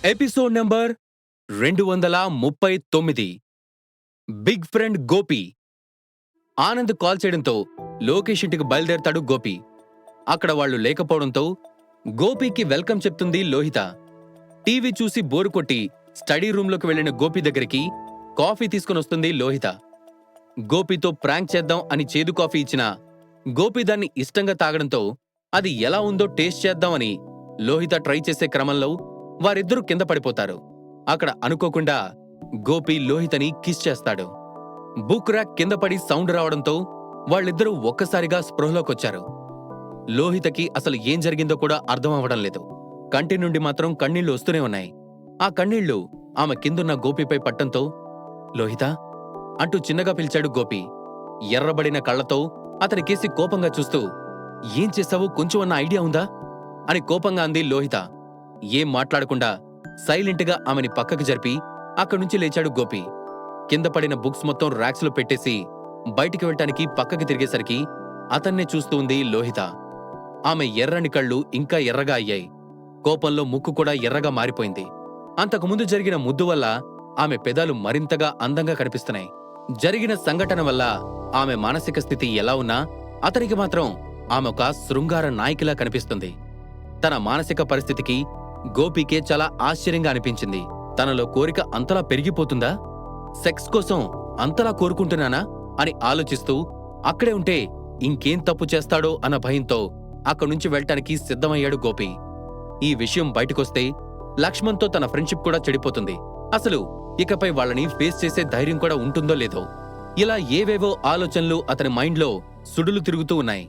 Episode number 239. Big friend Gopi. Anand call చేయడంతో లోకేష్ ఇంటికి బయలుదేరతాడు గోపి. అక్కడ వాళ్లు లేకపోవడంతో గోపికి వెల్కమ్ చెప్తుంది లోహిత. టీవీ చూసి బోరు కొట్టి స్టడీ రూంలోకి వెళ్లిన గోపి దగ్గరికి కాఫీ తీసుకునొస్తుంది లోహిత. గోపితో ప్రాంక్ చేద్దాం అని చేదు కాఫీ ఇచ్చినా గోపి దాన్ని ఇష్టంగా తాగడంతో అది ఎలా ఉందో టేస్ట్ చేద్దామని లోహిత ట్రై చేసే క్రమంలో వారిద్దరూ కింద పడిపోతారు. అక్కడ అనుకోకుండా గోపి లోహితని కిస్ చేస్తాడు. బుక్ ర్యాక్ కింద పడి సౌండ్ రావడంతో వాళ్ళిద్దరూ ఒక్కసారిగా స్పృహలోకొచ్చారు. లోహితకి అసలు ఏం జరిగిందో కూడా అర్థం అవ్వడం లేదు. కంటి నుండి మాత్రం కన్నీళ్లు వస్తూనే ఉన్నాయి. ఆ కన్నీళ్లు ఆమె కిందున్న గోపిపై పట్టంతో లోహిత అంటూ చిన్నగా పిలిచాడు గోపి. ఎర్రబడిన కళ్లతో అతనికేసి కోపంగా చూస్తూ ఏం చేశావో కొంచెం అన్న ఐడియా ఉందా అని కోపంగా అంది లోహిత. ఏం మాట్లాడకుండా సైలెంట్గా ఆమెని పక్కకి జరిపి అక్కడ్నుంచి లేచాడు గోపి. కింద పడిన బుక్స్ మొత్తం ర్యాక్స్లో పెట్టేసి బయటికి వెళ్ళటానికి పక్కకి తిరిగేసరికి అతన్నే చూస్తూ ఉంది లోహిత. ఆమె ఎర్రని కళ్ళు ఇంకా ఎర్రగా అయ్యాయి. కోపంలో ముక్కు కూడా ఎర్రగా మారిపోయింది. అంతకుముందు జరిగిన ముద్దు వల్ల ఆమె పెదాలు మరింతగా అందంగా కనిపిస్తున్నాయి. జరిగిన సంఘటన వల్ల ఆమె మానసిక స్థితి ఎలా ఉన్నా అతనికి మాత్రం ఆమె ఒక శృంగార నాయికలా కనిపిస్తుంది. తన మానసిక పరిస్థితికి గోపికే చాలా ఆశ్చర్యంగా అనిపించింది. తనలో కోరిక అంతలా పెరిగిపోతుందా? సెక్స్ కోసం అంతలా కోరుకుంటున్నానా అని ఆలోచిస్తూ అక్కడే ఉంటే ఇంకేం తప్పు చేస్తాడో అన్న భయంతో అక్కడ్నుంచి వెళ్టానికి సిద్ధమయ్యాడు గోపి. ఈ విషయం బయటకొస్తే లక్ష్మణ్తో తన ఫ్రెండ్షిప్ కూడా చెడిపోతుంది. అసలు ఇకపై వాళ్ళని ఫేస్ చేసే ధైర్యం కూడా ఉంటుందో లేదో. ఇలా ఏవేవో ఆలోచనలు అతని మైండ్లో సుడులు తిరుగుతూ ఉన్నాయి.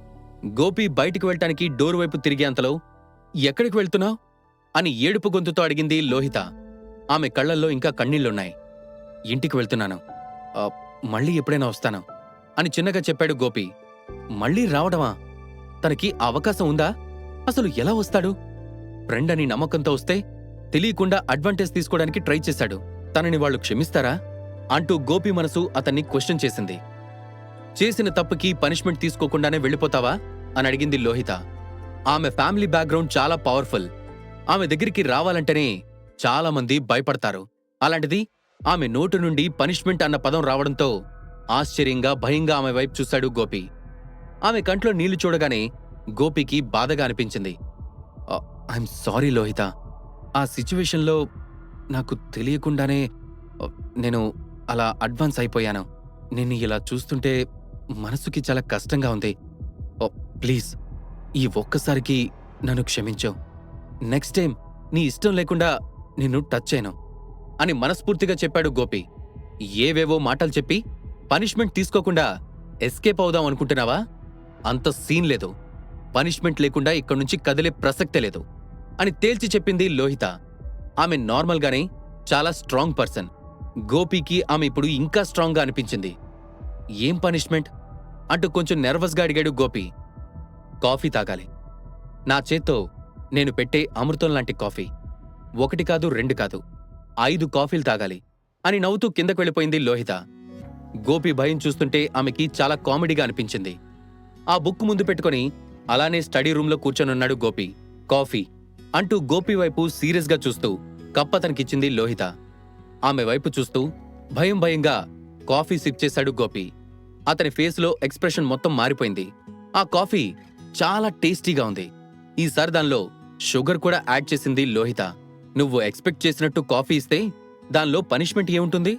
గోపి బయటికి వెళ్టానికి డోర్ వైపు తిరిగేంతలో ఎక్కడికి వెళ్తున్నావ్ అని ఏడుపు గొంతుతో అడిగింది లోహిత. ఆమె కళ్లల్లో ఇంకా కన్నీళ్లున్నాయి. ఇంటికి వెళ్తున్నాను, మళ్ళీ ఎప్పుడైనా వస్తాను అని చిన్నగా చెప్పాడు గోపి. మళ్ళీ రావడమా? తనకి అవకాశం ఉందా? అసలు ఎలా వస్తాడు? ఫ్రెండ్ అని నమ్మకంతో వస్తే తెలియకుండా అడ్వాంటేజ్ తీసుకోవడానికి ట్రై చేశాడు. తనని వాళ్లు క్షమిస్తారా అంటూ గోపి మనసు అతన్ని క్వశ్చన్ చేసింది. చేసిన తప్పుకి పనిష్మెంట్ తీసుకోకుండానే వెళ్ళిపోతావా అని అడిగింది లోహిత. ఆమె ఫ్యామిలీ బ్యాక్గ్రౌండ్ చాలా పవర్ఫుల్. ఆమె దగ్గరికి రావాలంటేనే చాలా మంది భయపడతారు. అలాంటిది ఆమె నోటు నుండి పనిష్మెంట్ అన్న పదం రావడంతో ఆశ్చర్యంగా భయంగా ఆమె వైపు చూశాడు గోపి. ఆమె కంట్లో నీళ్లు చూడగానే గోపికి బాధగా అనిపించింది. ఐఎమ్ సారీ లోహిత, ఆ సిచ్యువేషన్లో నాకు తెలియకుండానే నేను అలా అడ్వాన్స్ అయిపోయాను. నిన్ను ఇలా చూస్తుంటే మనసుకి చాలా కష్టంగా ఉంది. ప్లీజ్ ఈ ఒక్కసారికి నన్ను క్షమించు. నెక్స్ట్ టైం నీ ఇష్టం లేకుండా నిన్ను టచ్ చేయను అని మనస్ఫూర్తిగా చెప్పాడు గోపి. ఏవేవో మాటలు చెప్పి పనిష్మెంట్ తీసుకోకుండా ఎస్కేప్ అవుదాం అనుకుంటున్నావా? అంత సీన్ లేదు. పనిష్మెంట్ లేకుండా ఇక్కడ్నుంచి కదిలే ప్రసక్తే లేదు అని తేల్చి చెప్పింది లోహిత. ఆమె నార్మల్గానే చాలా స్ట్రాంగ్ పర్సన్. గోపికి ఆమె ఇప్పుడు ఇంకా స్ట్రాంగ్గా అనిపించింది. ఏం పనిష్మెంట్ అంటూ కొంచెం నెర్వస్గా అడిగాడు గోపి. కాఫీ తాగాలి. నా చేత్తో నేను పెట్టే అమృతం లాంటి కాఫీ. 1 కాదు 2 కాదు 5 కాఫీలు తాగాలి అని నవ్వుతూ కిందకు వెళ్ళిపోయింది లోహిత. గోపి భయం చూస్తుంటే ఆమెకి చాలా కామెడీగా అనిపించింది. ఆ బుక్ ముందు పెట్టుకుని అలానే స్టడీ రూంలో కూర్చొనున్నాడు గోపి. కాఫీ అంటూ గోపి వైపు సీరియస్గా చూస్తూ కప్పతనికిచ్చింది లోహిత. ఆమె వైపు చూస్తూ భయం భయంగా కాఫీ సిప్ చేశాడు గోపి. అతని ఫేస్లో ఎక్స్ప్రెషన్ మొత్తం మారిపోయింది. ఆ కాఫీ చాలా టేస్టీగా ఉంది. ఈసారి దానిలో షుగర్ కూడా యాడ్ చేసింది లోహిత. నువ్వు ఎక్స్పెక్ట్ చేసినట్టు కాఫీ ఇస్తే దానిలో పనిష్మెంట్ ఏముంటుంది?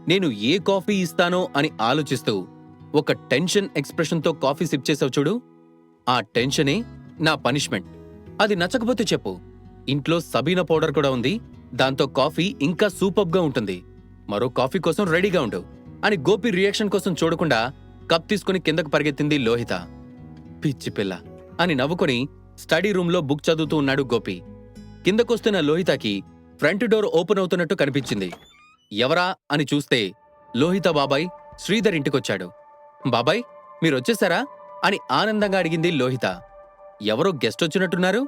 నేను ఏ కాఫీ ఇస్తానో అని ఆలోచిస్తూ ఒక టెన్షన్ ఎక్స్ప్రెషన్తో కాఫీ సిప్ చేసావు చూడు, ఆ టెన్షనే నా పనిష్మెంట్. అది నచ్చకపోతే చెప్పు. ఇంట్లో సబీనా పౌడర్ కూడా ఉంది, దాంతో కాఫీ ఇంకా సూపర్గా ఉంటుంది. మరో కాఫీ కోసం రెడీగా ఉండు అని గోపి రియాక్షన్ కోసం చూడకుండా కప్ తీసుకుని కిందకు పరిగెత్తింది లోహిత. పిచ్చి పిల్ల అని నవ్వుకొని స్టడీ రూంలో బుక్ చదువుతూ ఉన్నాడు గోపి. కిందకొస్తున్న లోహితకి ఫ్రంట్ డోర్ ఓపెన్ అవుతున్నట్టు కనిపించింది. ఎవరా అని చూస్తే లోహిత బాబాయ్ శ్రీధర్ ఇంటికొచ్చాడు. బాబాయ్ మీరొచ్చేశారా అని ఆనందంగా అడిగింది లోహిత. ఎవరో గెస్ట్ వచ్చినట్టున్నారు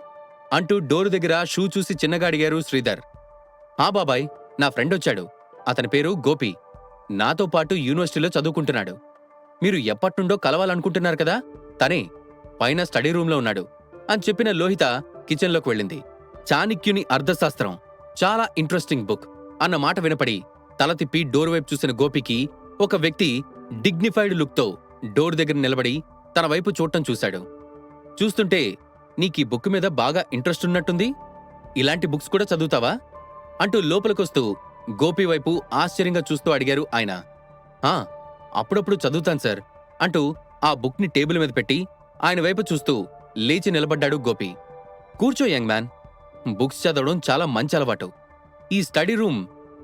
అంటూ డోరు దగ్గర షూ చూసి చిన్నగా అడిగారు శ్రీధర్. ఆ బాబాయ్, నా ఫ్రెండ్ వచ్చాడు. అతని పేరు గోపి. నాతో పాటు యూనివర్సిటీలో చదువుకుంటున్నాడు. మీరు ఎప్పట్నుండో కలవాలనుకుంటున్నారు కదా, తనే పైన స్టడీ రూంలో ఉన్నాడు అని చెప్పిన లోహిత కిచెన్లోకి వెళ్ళింది. చాణక్యుని అర్థశాస్త్రం చాలా ఇంట్రెస్టింగ్ బుక్ అన్న మాట వినపడి తల తిప్పి డోర్ వైపు చూసిన గోపికి ఒక వ్యక్తి డిగ్నిఫైడ్ లుక్తో డోర్ దగ్గర నిలబడి తన వైపు చూడటం చూశాడు. చూస్తుంటే నీకీ బుక్ మీద బాగా ఇంట్రెస్ట్ ఉన్నట్టుంది, ఇలాంటి బుక్స్ కూడా చదువుతావా అంటూ లోపలికొస్తూ గోపి వైపు ఆశ్చర్యంగా చూస్తూ అడిగారు ఆయన. ఆ, అప్పుడప్పుడు చదువుతాను సార్ అంటూ ఆ బుక్ని టేబుల్ మీద పెట్టి ఆయన వైపు చూస్తూ లేచి నిలబడ్డాడు గోపి. కూర్చో యంగ్ మ్యాన్, బుక్స్ చదవడం చాలా మంచి అలవాటు. ఈ స్టడీ రూమ్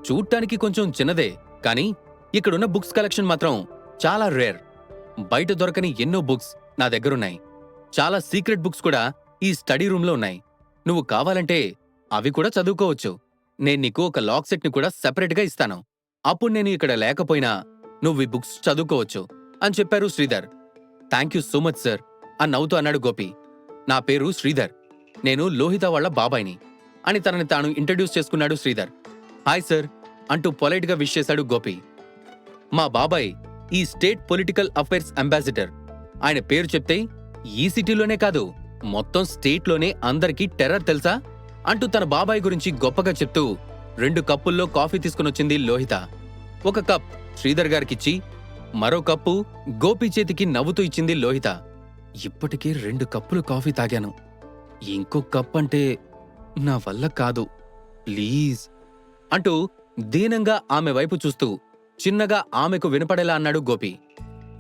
చూడ్డానికి కొంచెం చిన్నదే, కానీ ఇక్కడున్న బుక్స్ కలెక్షన్ మాత్రం చాలా రేర్. బయట దొరకని ఎన్నో బుక్స్ నా దగ్గరున్నాయి. చాలా సీక్రెట్ బుక్స్ కూడా ఈ స్టడీ రూమ్లో ఉన్నాయి. నువ్వు కావాలంటే అవి కూడా చదువుకోవచ్చు. నేను నీకు ఒక లాక్ సెట్ని కూడా సెపరేట్గా ఇస్తాను. అప్పుడు నేను ఇక్కడ లేకపోయినా నువ్వు ఈ బుక్స్ చదువుకోవచ్చు అని చెప్పారు Sridhar. Thank you so much sir అని నవ్వుతూ అన్నాడు గోపి. నా పేరు శ్రీధర్, నేను లోహిత వాళ్ల బాబాయిని అని తనని తాను ఇంట్రడ్యూస్ చేసుకున్నాడు శ్రీధర్. హాయ్ సార్ అంటూ పొలైట్గా విష్ చేశాడు గోపి. మా బాబాయ్ ఈ స్టేట్ పొలిటికల్ అఫైర్స్ అంబాసిడర్. ఆయన పేరు చెప్తే ఈ సిటీలోనే కాదు, మొత్తం స్టేట్లోనే అందరికీ టెర్రర్ తెలుసా అంటూ తన బాబాయ్ గురించి గొప్పగా చెప్తూ 2 కప్పుల్లో కాఫీ తీసుకునొచ్చింది లోహిత. ఒక కప్ శ్రీధర్ గారికిచ్చి మరో కప్పు గోపి చేతికి నవ్వుతూ ఇచ్చింది లోహిత. ఇప్పటికే 2 కప్పులు కాఫీ తాగాను, ఇంకో కప్ అంటే నా వల్ల కాదు, ప్లీజ్ అంటూ దీనంగా ఆమె వైపు చూస్తూ చిన్నగా ఆమెకు వినపడేలా అన్నాడు గోపి.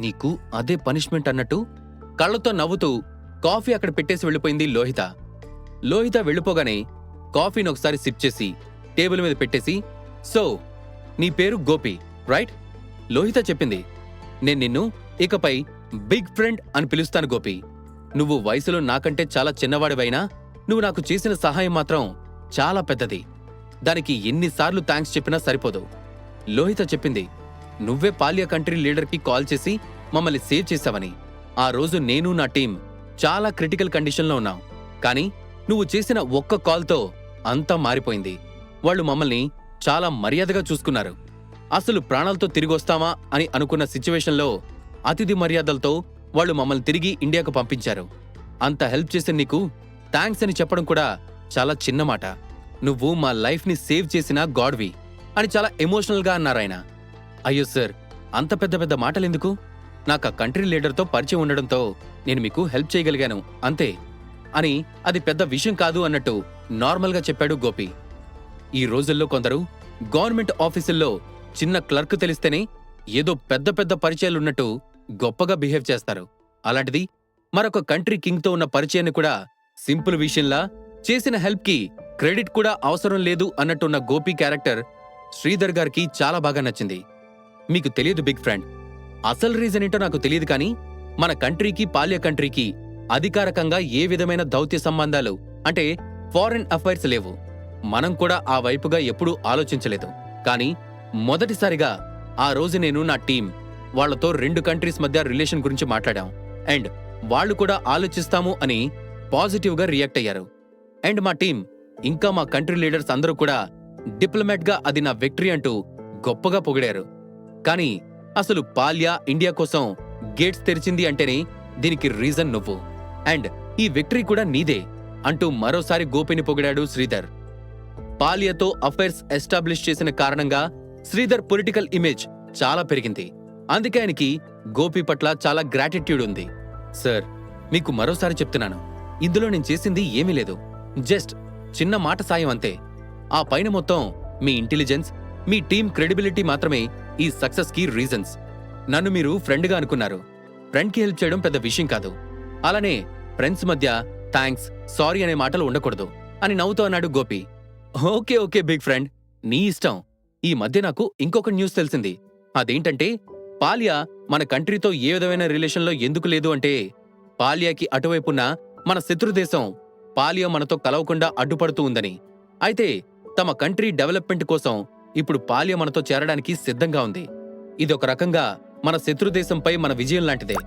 నీకు అదే పనిష్మెంట్ అన్నట్టు కళ్ళతో నవ్వుతూ కాఫీ అక్కడ పెట్టేసి వెళ్ళిపోయింది లోహిత. లోహిత వెళ్ళిపోగానే కాఫీని ఒకసారి సిప్ చేసి టేబుల్ మీద పెట్టేసి, సో నీ పేరు గోపి రైట్? లోహిత చెప్పింది. నేను నిన్ను ఇకపై బిగ్ ఫ్రెండ్ అని పిలుస్తాను గోపి. నువ్వు వయసులో నాకంటే చాలా చిన్నవాడివైనా నువ్వు నాకు చేసిన సహాయం మాత్రం చాలా పెద్దది. దానికి ఎన్నిసార్లు థ్యాంక్స్ చెప్పినా సరిపోదు. లోహిత చెప్పింది. నువ్వే పాలియా కంట్రీ లీడర్కి కాల్ చేసి మమ్మల్ని సేవ్ చేశావని. ఆ రోజు నేను నా టీం చాలా క్రిటికల్ కండిషన్లో ఉన్నాం, కానీ నువ్వు చేసిన ఒక్క కాల్తో అంతా మారిపోయింది. వాళ్ళు మమ్మల్ని చాలా మర్యాదగా చూసుకున్నారు. అసలు ప్రాణాలతో తిరిగొస్తామా అని అనుకున్న సిచ్యువేషన్లో అతిథి మర్యాదలతో వాళ్ళు మమ్మల్ని తిరిగి ఇండియాకు పంపించారు. అంత హెల్ప్ చేసిన నీకు థ్యాంక్స్ అని చెప్పడం కూడా చాలా చిన్న మాట. నువ్వు మా లైఫ్ని సేవ్ చేసిన గాడ్వి అని చాలా ఎమోషనల్గా అన్నారాయన. అయ్యో సార్, అంత పెద్ద పెద్ద మాటలెందుకు? నాకు ఆ కంట్రీ లీడర్తో పరిచయం ఉండడంతో నేను మీకు హెల్ప్ చేయగలిగాను అంతే అని, అది పెద్ద విషయం కాదు అన్నట్టు నార్మల్గా చెప్పాడు గోపి. ఈ రోజుల్లో కొందరు గవర్నమెంట్ ఆఫీసుల్లో చిన్న క్లర్క్ తెలిస్తేనే ఏదో పెద్ద పెద్ద పరిచయాలున్నట్టు గొప్పగా బిహేవ్ చేస్తారు. అలాంటిది మరొక కంట్రీ కింగ్తో ఉన్న పరిచయాన్ని కూడా సింపుల్ విషయంలా, చేసిన హెల్ప్కి క్రెడిట్ కూడా అవసరం లేదు అన్నట్టున్న గోపి క్యారెక్టర్ శ్రీధర్ గారికి చాలా బాగా నచ్చింది. మీకు తెలియదు బిగ్ ఫ్రెండ్, అసలు రీజన్ ఏంటో నాకు తెలియదు, కానీ మన కంట్రీకి పాల్య కంట్రీకి అధికారకంగా ఏ విధమైన దౌత్య సంబంధాలు అంటే ఫారెన్ అఫైర్స్ లేవు. మనం కూడా ఆ వైపుగా ఎప్పుడూ ఆలోచించలేదు. కానీ మొదటిసారిగా ఆ రోజు నేను నా టీం వాళ్లతో 2 కంట్రీస్ మధ్య రిలేషన్ గురించి మాట్లాడాం. అండ్ వాళ్ళు కూడా ఆలోచిస్తాము అని పాజిటివ్గా రియాక్ట్ అయ్యారు. అండ్ మా టీం ఇంకా మా కంట్రీ లీడర్స్ అందరూ కూడా డిప్లొమాట్గా అది నా విక్టరీ అంటూ గొప్పగా పొగిడారు. కానీ అసలు పాల్యా ఇండియా కోసం గేట్స్ తెరిచింది అంటేనే దీనికి రీజన్ నువ్వు, అండ్ ఈ విక్టరీ కూడా నీదే అంటూ మరోసారి గోపిని పొగిడాడు శ్రీధర్. పాలియాతో అఫైర్స్ ఎస్టాబ్లిష్ చేసిన కారణంగా శ్రీధర్ పొలిటికల్ ఇమేజ్ చాలా పెరిగింది. అందుకే ఆయనకి గోపి పట్ల చాలా గ్రాటిట్యూడ్ ఉంది. సార్, మీకు మరోసారి చెప్తున్నాను, ఇందులో నేను చేసింది ఏమీ లేదు, జస్ట్ చిన్న మాట సాయం అంతే. ఆ పైన మొత్తం మీ ఇంటెలిజెన్స్, మీ టీం క్రెడిబిలిటీ మాత్రమే ఈ సక్సెస్కి రీజన్స్. నన్ను మీరు ఫ్రెండ్గా అనుకున్నారు. ఫ్రెండ్కి హెల్ప్ చేయడం పెద్ద విషయం కాదు. అలానే ఫ్రెండ్స్ మధ్య థ్యాంక్స్, సారీ అనే మాటలు ఉండకూడదు అని నవ్వుతూ అన్నాడు Gopi. Okay okay big friend, నీ ఇష్టం. ఈ మధ్య నాకు ఇంకొక న్యూస్ తెలిసింది. అదేంటంటే పాలియా మన కంట్రీతో ఏ విధమైన రిలేషన్లో ఎందుకు లేదు అంటే, పాలియాకి అటువైపున్న మన శత్రుదేశం పాలియా మనతో కలవకుండా అడ్డుపడుతూ ఉందని. అయితే తమ కంట్రీ డెవలప్మెంట్ కోసం ఇప్పుడు పాలియా మనతో చేరడానికి సిద్ధంగా ఉంది. ఇదొక రకంగా మన శత్రుదేశంపై మన విజయం లాంటిదే.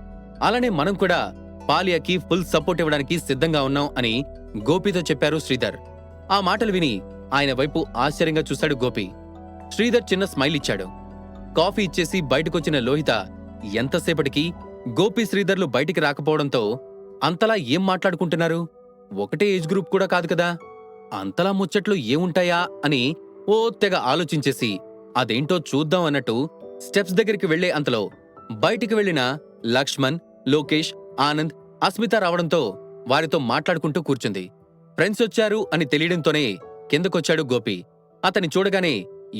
అలానే మనం కూడా పాలియాకి ఫుల్ సపోర్ట్ ఇవ్వడానికి సిద్ధంగా ఉన్నాం అని గోపితో చెప్పారు శ్రీధర్. ఆ మాటలు విని ఆయన వైపు ఆశ్చర్యంగా చూశాడు గోపి. శ్రీధర్ చిన్న స్మైల్ ఇచ్చాడు. కాఫీ ఇచ్చేసి బయటకొచ్చిన లోహిత ఎంతసేపటికి గోపి శ్రీధర్లు బయటికి రాకపోవడంతో అంతలా ఏం మాట్లాడుకుంటున్నారు? ఒకటే ఏజ్ గ్రూప్ కూడా కాదు కదా. అంతలా ముచ్చట్లు ఏముంటాయా అని ఓ తెగ ఆలోచించేసి అదేంటో చూద్దాం అన్నట్టు స్టెప్స్ దగ్గరికి వెళ్లే అంతలో బయటికి వెళ్లిన లక్ష్మణ్, లోకేష్, ఆనంద్, అస్మిత రావడంతో వారితో మాట్లాడుకుంటూ కూర్చుంది. ఫ్రెండ్స్ వచ్చారు అని తెలియడంతోనే కిందకొచ్చాడు గోపి. అతని చూడగానే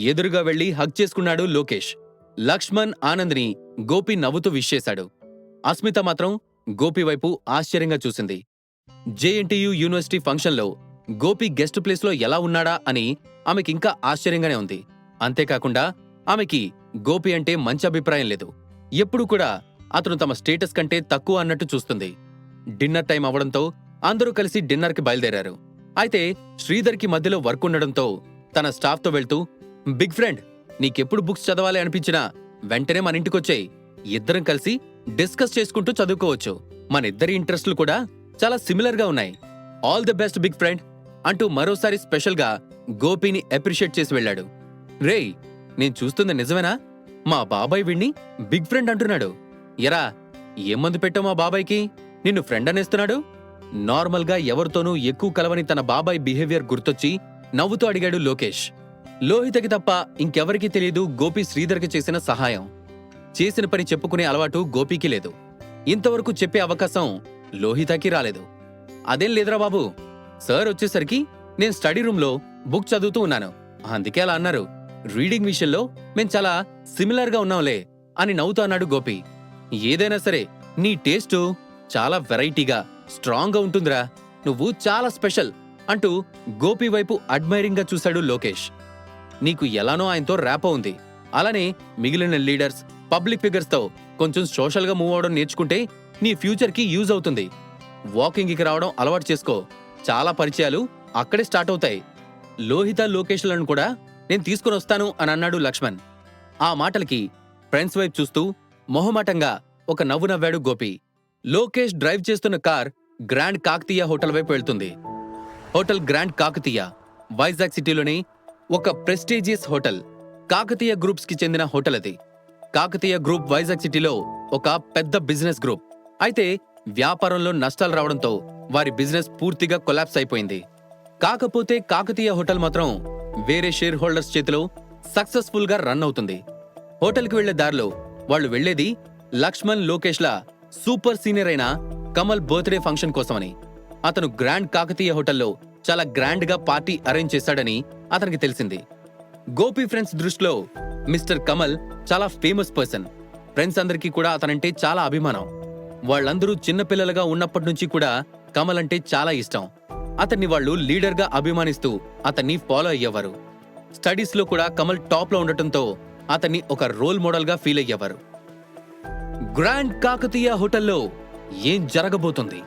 ఎదురుగా వెళ్లి హగ్ చేసుకున్నాడు లోకేష్. లక్ష్మణ్, ఆనంద్ని గోపి నవ్వుతూ విష్ చేశాడు. అస్మిత మాత్రం గోపి వైపు ఆశ్చర్యంగా చూసింది. జేఎన్టీయూ యూనివర్సిటీ ఫంక్షన్లో గోపి గెస్ట్ ప్లేస్లో ఎలా ఉన్నాడా అని ఆమెకింకా ఆశ్చర్యంగానే ఉంది. అంతేకాకుండా ఆమెకి గోపి అంటే మంచి అభిప్రాయం లేదు. ఎప్పుడూ కూడా అతను తమ స్టేటస్ కంటే తక్కువ అన్నట్టు చూస్తుంది. డిన్నర్ టైం అవడంతో అందరూ కలిసి డిన్నర్కి బయలుదేరారు. అయితే శ్రీధర్కి మధ్యలో వర్క్ ఉండడంతో తన స్టాఫ్తో వెళ్తూ, బిగ్ ఫ్రెండ్, నీకెప్పుడు బుక్స్ చదవాలి అనిపించినా వెంటనే మన ఇంటికొచ్చేయ్. ఇద్దరం కలిసి డిస్కస్ చేసుకుంటూ చదువుకోవచ్చు. మనిద్దరి ఇంట్రెస్ట్లు కూడా చాలా సిమిలర్గా ఉన్నాయి. All the best big friend అంటూ మరోసారి స్పెషల్గా గోపిని అప్రిషియేట్ చేసి వెళ్ళాడు. రేయ్, నేను చూస్తుంది నిజమేనా? మా బాబాయ్ వీణ్ణి బిగ్ ఫ్రెండ్ అంటున్నాడు. ఎరా, ఏం మందు పెట్టావు మా బాబాయ్కి? నిన్ను ఫ్రెండ్ అనేస్తున్నాడు? నార్మల్గా ఎవరితోనూ ఎక్కువ కలవని తన బాబాయ్ బిహేవియర్ గుర్తొచ్చి నవ్వుతూ అడిగాడు లోకేష్. లోహితకి తప్ప ఇంకెవరికీ తెలియదు గోపి శ్రీధర్కి చేసిన సహాయం. చేసిన పని చెప్పుకునే అలవాటు గోపీకి లేదు. ఇంతవరకు చెప్పే అవకాశం లోహితకి రాలేదు. అదేం లేదురా బాబు, సార్ వచ్చేసరికి నేను స్టడీ రూంలో బుక్ చదువుతూ ఉన్నాను, అందుకే అలా అన్నారు. రీడింగ్ విషయంలో మేం చాలా సిమిలర్గా ఉన్నాంలే అని నవ్వుతూ అన్నాడు గోపి. ఏదైనా సరే నీ టేస్టు చాలా వెరైటీగా, స్ట్రాంగ్గా ఉంటుందిరా, నువ్వు చాలా స్పెషల్ అంటూ గోపి వైపు అడ్మైరింగ్ గా చూశాడు లోకేష్. నీకు ఎలానో ఆయనతో ర్యాపో ఉంది. అలానే మిగిలిన లీడర్స్, పబ్లిక్ ఫిగర్స్ తో కొంచెం సోషల్ గా మూవ్ అవడం నేర్చుకుంటే నీ ఫ్యూచర్ కి యూజ్ అవుతుంది. వాకింగ్ కి రావడం అలవాటు చేసుకో. చాలా పరిచయాలు అక్కడే స్టార్ట్ అవుతాయి. లోహిత, లోకేష్లను కూడా నేను తీసుకుని వస్తాను అని అన్నాడు లక్ష్మణ్. ఆ మాటలకి ఫ్రెండ్స్ వైపు చూస్తూ మొహమాటంగా ఒక నవ్వు నవ్వాడు గోపి. లోకేష్ డ్రైవ్ చేస్తున్న కార్ గ్రాండ్ కాకతీయ హోటల్ వైపు వెళ్తుంది. హోటల్ గ్రాండ్ కాకతీయ వైజాగ్ సిటీలోని ఒక ప్రెస్టీజియస్ హోటల్. కాకతీయ గ్రూప్స్ కి చెందిన హోటల్ అది. కాకతీయ గ్రూప్ వైజాగ్ సిటీలో ఒక పెద్ద బిజినెస్ గ్రూప్. అయితే వ్యాపారంలో నష్టాలు రావడంతో వారి బిజినెస్ పూర్తిగా కొలాప్స్ అయిపోయింది. కాకపోతే కాకతీయ హోటల్ మాత్రం వేరే షేర్ హోల్డర్స్ చేతిలో సక్సెస్ఫుల్ గా రన్ అవుతుంది. హోటల్కి వెళ్లే దారిలో వాళ్లు వెళ్లేది లక్ష్మణ్, లోకేష్ల సూపర్ సీనియర్ అయిన కమల్ బర్త్డే ఫంక్షన్ కోసమని. అతను గ్రాండ్ కాకతీయ హోటల్లో చాలా గ్రాండ్ గా పార్టీ అరేంజ్ చేశాడని అతనికి తెలిసింది. గోపి ఫ్రెండ్స్ దృష్టిలో మిస్టర్ కమల్ చాలా ఫేమస్ పర్సన్. ఫ్రెండ్స్ అందరికీ కూడా అతనంటే చాలా అభిమానం. వాళ్ళందరూ చిన్నపిల్లలుగా ఉన్నప్పటి నుంచి కూడా కమల్ అంటే చాలా ఇష్టం. అతన్ని వాళ్ళు లీడర్ గా అభిమానిస్తూ అతన్ని ఫాలో అయ్యేవారు. స్టడీస్ లో కూడా కమల్ టాప్ లో ఉండటంతో అతన్ని ఒక రోల్ మోడల్ గా ఫీల్ అయ్యేవారు. గ్రాండ్ కాకతీయ హోటల్లో ఏం జరగబోతుంది?